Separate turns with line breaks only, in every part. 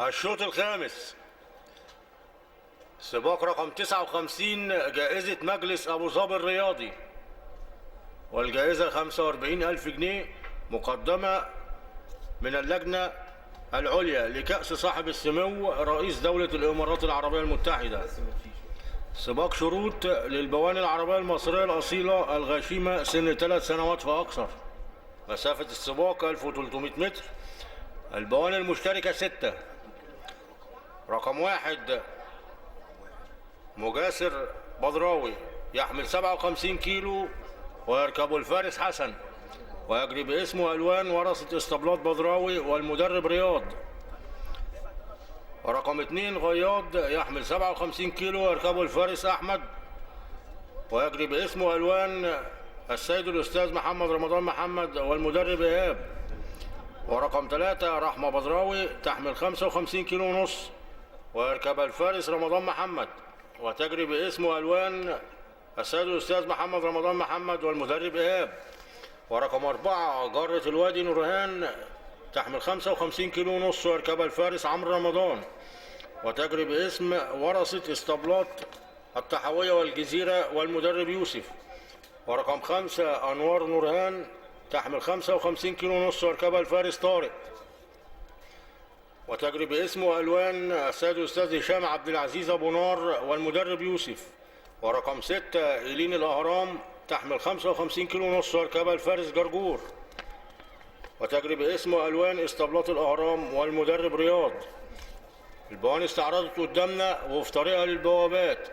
الشوط الخامس، سباق رقم 59، جائزة مجلس أبو ظبي الرياضي، والجائزة 45,000 جنيه مقدمة من اللجنة العليا لكأس صاحب السمو رئيس دولة الإمارات العربية المتحدة. سباق شروط للبواني العربية المصرية الأصيلة الغاشمة سن 3 سنوات فأكثر. مسافة السباق 1300 متر. البواني المشتركة 6. رقم 1 مجاسر بدراوي يحمل 57 كيلو ويركبه الفارس حسن، ويجري باسمه ألوان ورثة اسطبلات بدراوي والمدرب رياض. ورقم 2 غياض يحمل 57 كيلو ويركبه الفارس أحمد، ويجري باسمه ألوان السيد الأستاذ محمد رمضان محمد والمدرب إيهاب. ورقم 3 رحمة بدراوي تحمل 55 كيلو ونص ويركبها الفارس رمضان محمد، وتجري باسمه ألوان السيد الأستاذ محمد رمضان محمد والمدرب إيهاب. ورقم 4 جرة الوادي نورهان تحمل 55 كيلو ونص ويركبها الفارس عمرو رمضان، وتجري باسم ورثة اسطبلات التحوية والجزيرة والمدرب يوسف. ورقم 5 أنوار نورهان تحمل 55 كيلو ونص ويركبها الفارس طارق، وتجري باسمه ألوان السيد الأستاذ هشام عبد العزيز أبو نار والمدرب يوسف. ورقم 6 إيلين الأهرام تحمل 55 كيلو ونص ويركبها الفارس جرجور، وتجري باسمه ألوان اسطبلات الأهرام والمدرب رياض. البواني استعرضت قدامنا وفي طريقها للبوابات.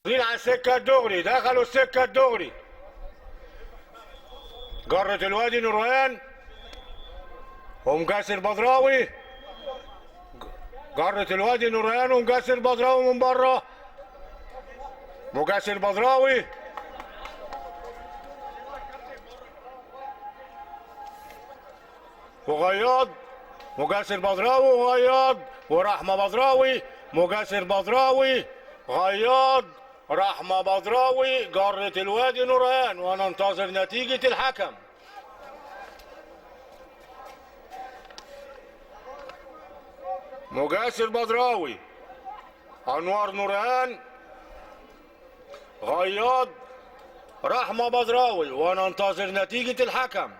على السكة الدغري، دخلوا السكة الدغري. جرة الوادي نورهان ومجاسر بدراوي. جرة الوادي نورهان ومجاسر بدراوي من بره. مجاسر بدراوي وغياض. مجاسر بدراوي وغياض ورحمة بدراوي. مجاسر بدراوي غياض رحمة بدراوي جرة الوادي نورهان، وننتظر نتيجة الحكم. مجاسر بدراوي، أنوار نورهان، غياض رحمة بدراوي، وننتظر نتيجة الحكم.